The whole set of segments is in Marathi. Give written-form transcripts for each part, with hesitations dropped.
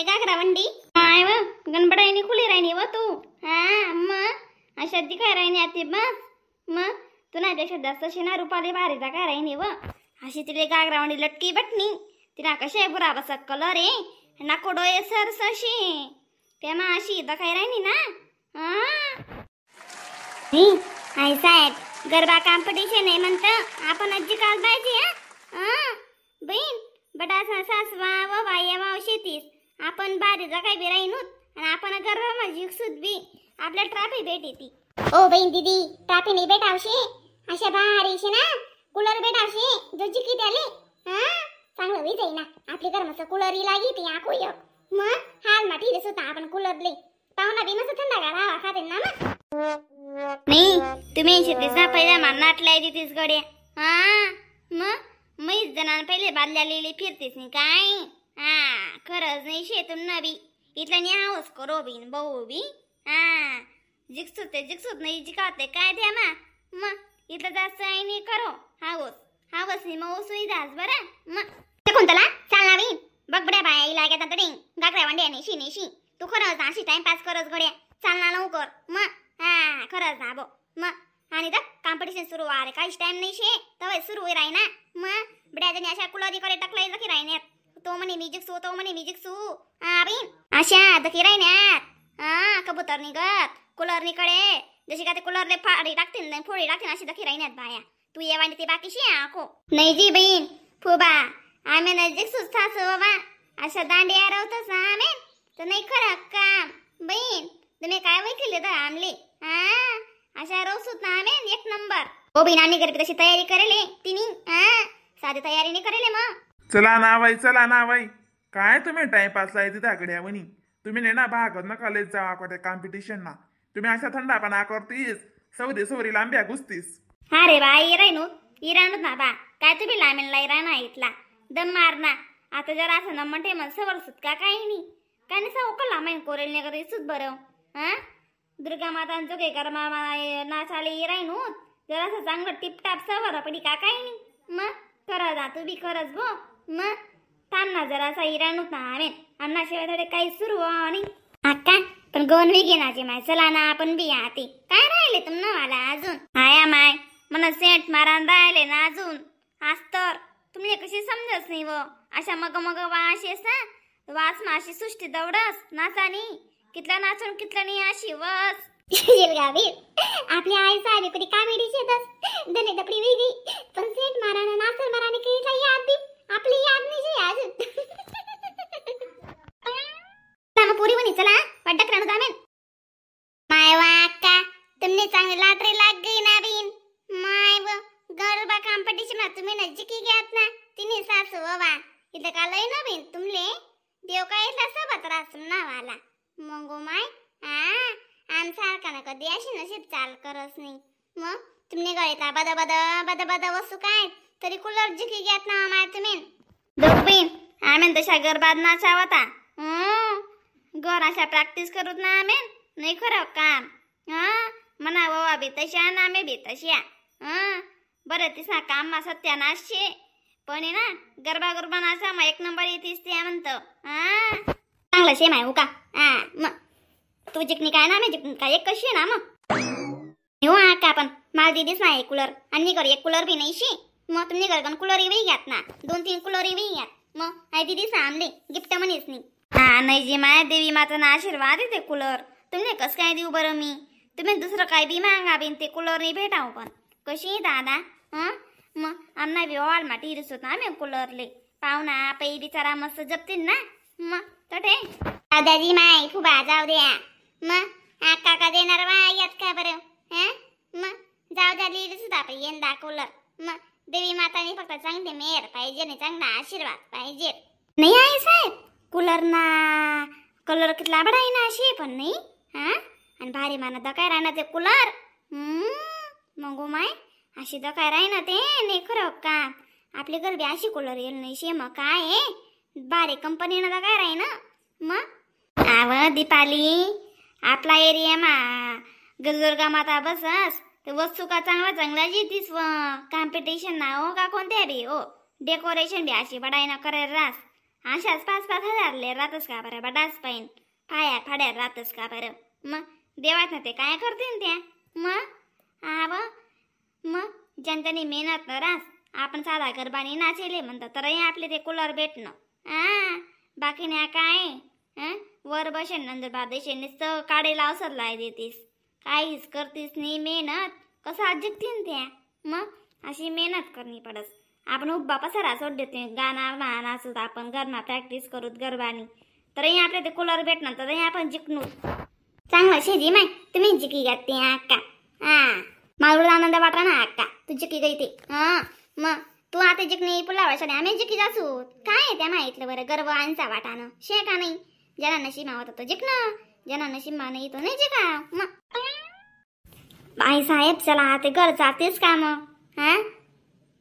नाही गागरावंडी काय व गणपडाईनी खुली राहिनी व तू हा मग अशा ती काय राहिनी आती बस मग तू नाहीपेक्षा जास्त शिना रुपाली भारीचा काय राहिनी व अशी तिले गागरावंडी लटकी बटणी तिला कशा बुरा बसा कलर आहे नाको डोळे सरसशी तेव्हा अशी इथं काय राहिनी ना आई साहेब गरबा कॉम्पिटिशन आहे म्हणतं आपण आजी काल पाहिजे हा बहीण बडा सासवा व बाया मावशी तीस आपण बारीचा काय बी राहीनूत आणि आपण गरबा माझी सुद बी आपल्या ट्रॉफी भेटी ती ओ बहीण दीदी ट्रॉफी नाही भेटावशी अशा भारीशी ना कूलर भेटावशी जो जिकी त्याले हा चांगलं होई जाई ना आपली गरमाचं कूलर ही लागी ती आखो एक मग हाल माठी रे सुद्धा आपण कूलर ले पाहुणा बी मस्त थंडा गार खाते ना मग नाही तुम्ही शेतीस ना पहिल्या मानाटलाय देतीस गड्या हा मग मैस जणांना पहिले बादल्या लिहिली फिरतीस नाही काय हा खरंच नाही शेतून न बी इथला नाही हाऊस करो बीन भाऊ बी हा जिकसूत नाही जिकावते काय द्या ना मग इथलं जास्त आहे नाही करो हाऊस नाही मग सुविधाच बरं मग ते कोणतला चालना बी बघ बड्या बाया इला घेता तरी गागऱ्या वांड्या नेशी तू खरंच अशी टाइमपास करस गड्या चालना लवकर मग हा खरंच ना बो मग आणि तर कॉम्पिटिशन सुरू आहे काहीच टाइम नाही शे तवय सुरू आहे ना मग बड्याजणी अशा कुलरीकडे टकलाय जखी राहण्यात तो म्हणे म्युझिक सू हा बी अशा दखी राहण्यात हा कबूतर निघत कुलर निकडे जशी का ते कुलरले फाडी टाकतील नाही फोडी टाकतील अशी दखी राहण्यात बाया तू ये वाणी ती बाकीशी आखो नाही जी बहीण फुबा आम्ही नजीक सुस्था बाबा अशा दांडिया राहतोस ना आम्ही तर नाही खरं काम बहीण तुम्ही काय वैकले तर आमले हा अशा रोसूत ना आम्ही एक नंबर हो बहीण आणि करते तशी तयारी करेले तिनी हा साधी तयारी नाही करेले मग चला ना बाई काय तुम्ही टाइमपास लाय तिथे आकडे वनी तुम्ही ने ना भाग नका लेत जावा कोटे कॉम्पिटिशन ना तुम्ही अशा थंडापणा करतीस सवरी लांब्या घुसतीस अरे बा इराणूत ना बा काय तुम्ही लामेनला इराणा इथला दम मारना आता जर असं न म्हणते मग सवर सुत का काही नाही काय नाही सवका लामेन कोरेल नाही करी सुत बरं हा दुर्गा मातांचो काही करमा नाचाले इराणूत जर असं चांगलं टिपटाप सवर पडी का काही नाही मग खरंच आ तू बी खरंच बो मग ताना जरा असा इराणूत ना आमेन अन्नाशिवाय थोडे काही सुरू आणि अक्का पण गोन वी घेण्याचे माय चला ना आपण बी आती काय राहिले तुम ना मला अजून आया माय मन सेंट मारान राहिले ना अजून आज तर तुम्ही कशी समजच नाही व अशा मग वास येस ना वास माशी सृष्टी दौडस नाचानी कितला नाचून कितला नाही अशी वस गावी आपली आई साडी कधी कामेडी शेतस दने दपडी वेगळी पण सेंट माराना नाचर माराने काही याद दी आपली याद नाही जी अजून मग पुरी बनी चला पड्डक राणू दामेन माय वाका तुमने चांगली लाटरी लाग गई ना बीन माय व गरबा कॉम्पिटिशन में तुम्ही नजीकी घ्यात ना तिने सासू वा इथं का लय ना बीन तुमले देव काय इथला सोबत रासून ना वाला मंगो माय आम सारखा ना कधी अशी नशीब चाल करस नाही मग तुमने गळीतला बद वस्तू काय तरी कूलर जिकी घ्यात ना माय तुम्ही दोघ बीन आम्ही तशा गरबाद नाचावता घर अशा प्रॅक्टिस करूत ना आम्ही नाही खरं काम म्हणा बाबा बी तशा ना आम्ही बी तशा बरं तिसा काम मा सत्यानाश शे पण ना गरबा नाचा मग एक नंबर येतीस ते म्हणतो चांगलं शे माय उका मग तू जिकनी काय ना आम्ही जिकनी काय एक कशी ना मग हो का पण माल दिदीस ना एक कूलर आणि कर एक कूलर बी नाही शी मग तुम्ही घर कूलर बी घ्यात ना 2-3 कूलर बी घ्यात मग आई दिदीस आमले गिफ्ट म्हणीस नाही नाही जी माय देवी माताना आशीर्वाद आहे ते कूलर तुम्ही कस काय देऊ बरं मी तुम्ही दुसरं काय बी मागा बिन ते कूलर नाही भेटाव पण कशी दादा मग आमना बी वाल माटी रिसोत ना आम्ही कूलरले पाहुणा पै बिचारा मस्त जपतील ना मग तटे दादाजी माय खूप जाऊ द्या मग काका देणार वा यात काय बरं मग जाऊ द्या लिहिली सुद्धा आपण यंदा कूलर मग देवी माताने फक्त चांगले मेहर पाहिजे नाही चांगला आशीर्वाद पाहिजे नाही आहे साहेब कूलर ना कलर कितला बडा ना अशी पण नाही आणि भारी माना दकाय राहणार ते कूलर मगो माय अशी दकाय राहणार ते नाही खरं का आपली गरबी अशी कूलर येईल नाही शे मग काय भारी कंपनीनं दकाय राही ना मग आव दीपाली आपला एरिया मा दुर्गा माता बसस ते वस्तू का चांगला जीतीस कॉम्पिटिशन ना हो का कोणत्या बी हो डेकोरेशन बी अशी बडाई ना करे रास अशाच 5-5 हजार ले राहतच का बरं बडाच पाहिन फाया फाड्या राहतच का बरं मग देवात ना ते काय करतील त्या मग आव मग जनतानी मेहनत न रास आपण साधा गरबानी नाचेले म्हणतात तरही आपले ते कूलर भेटणं बाकी नाही काय वर बसेन नंतर बादेशे नुसतं काढे लावसर लाय देतीस काहीच करतीस नाही मेहनत कसं जिंकतीन त्या मग अशी मेहनत करणी पडस आपण उभा पसारा सोड देते गाणार नाचत आपण गरमा प्रॅक्टिस करूत गरबानी तरही आपले ते कूलर भेटणार तरही आपण जिंकणू चांगलं शेजी माय तुम्ही जिंकी घातली अक्का माळूर आनंद वाटा ना अक्का तू जिंकी गई ते मग तू आता जिंकणी पुलावासाठी आम्ही जिंकी जासू काय आहे त्या माहितलं बरं गर्व आणचा वाटानं शे का नाही ज्याला नशीब होतं तो जिंकणं ज्याला नशीब नाही तो नाही जिंका मग बाई साहेब चला ते घर जातेस का मग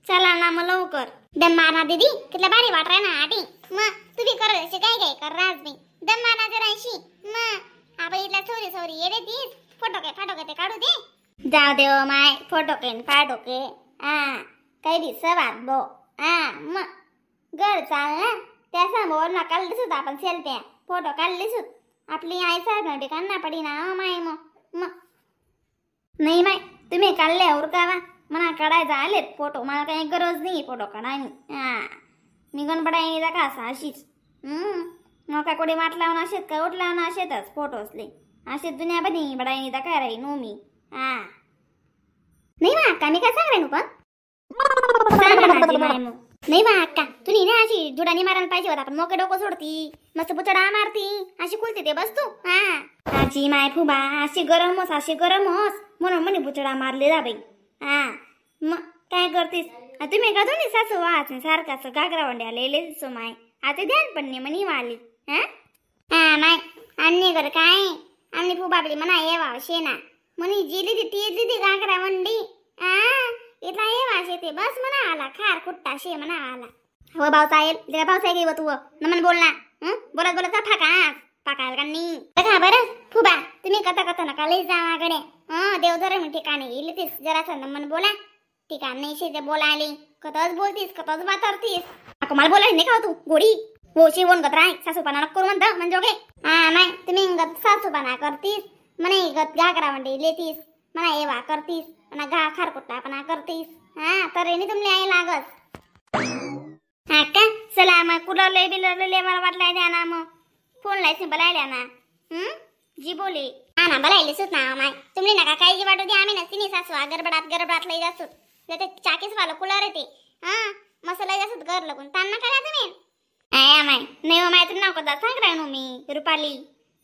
चला ना मग लवकर दम मारा दीदी कितला भारी वाट ना आटी मग तुम्ही कर काय काय कर राज मी दम मारा जराशी मग आपण इथला सौरी ये देतीस फोटो काय फाटो काय ते काढू दे जाऊ दे माय फोटो के फाटो के काही बी सवाल बो मग घर चाल ना त्या समोर ना काढलीसूत आपण सेल्फ्या फोटो काढलीसूत आपली आई साहेब ना काढना पडी ना माय मग नाही माय तुम्ही काढले उरकावा मला काढायचा आलेत फोटो मला काही गरज नाही फोटो काढायला मी गणपडाई जा का असा अशीच मग काय कोणी वाट लावून असेत का उठ लावून असेतच फोटो असले असे दुनिया बनी बडाई दा काय राही नो मी नाही मा अक्का मी काय सांग रे पण नाही मा अक्का तुम्ही ना अशी जुडानी मारायला पाहिजे होता पण मोके डोकं सोडती मस्त पुतडा मारती अशी कुलते ते बस तू आजी माय फुबा अशी गरम होस म्हणून म्हणे पुतडा मारले जा बाई मग काय करतीस तुम्ही का दोन्ही सासू वाच सारखाच घागरा वंड्या लिहिले दिसो माय आता ध्यान पण नाही म्हणी वाली माय अन्य कर काय आम्ही फुबाबली म्हणा येवा शेना म्हणी जिली ती घागरा वंडी इथला येवा शे बस म्हणा आला खार कुट्टा शे म्हणा आला हो भाऊसाहेब त्या भाऊसाहेब गेव तू नमन बोल ना बोलत बोलत पाकाल का नाही बघा बरं फुबा तुम्ही कथा नका लई जावाकडे देवधर ठिकाणी येईल तीस जरासा नमन बोला ठिकाण नाही शेते बोलायले कतच बोलतीस कतच बातरतीस मला बोलायला नाही का तू गोडी होशी बोन गत राय सासूपणा नको म्हणतं म्हणजे ओके नाही तुम्ही गत सासूपणा करतीस म्हणे गत घागरा वंडी लेतीस म्हणा एवा करतीस म्हणा घा खारकुट्टापणा करतीस तरी तुमले आई लागस का चला मग कुलरले बिलरले मला वाटलाय द्या ना मग फोन लायस बोलायला ना जी बोले ना बोलायले सुत ना माय तुम्ही नका काही जी वाटू दे आम्ही नसती नाही सासू गरबडात लई जासूत ते चाकीस वाला कुलर येते मसाला जासूत घर लगून त्यांना काय तुम्ही माय नाही माय तुम्ही नको दा सांग राहू मी रुपाली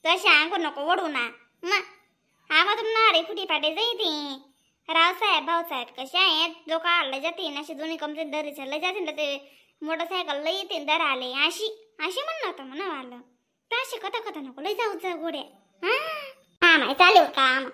तशा अंगू नको ओढू ना मग आवा तुम्हाला रे फुटी फाटे जाईते रावसाहेब भाऊसाहेब कशा आहेत जो का आले जाते असे दोन्ही कमचे दरी चालले जाते ना ते मोटरसायकल लई येते दर आले अशी म्हणणं होतं म्हणा वालं तर अशी कथा नको लई जाऊ गोड्या माय चालेल काम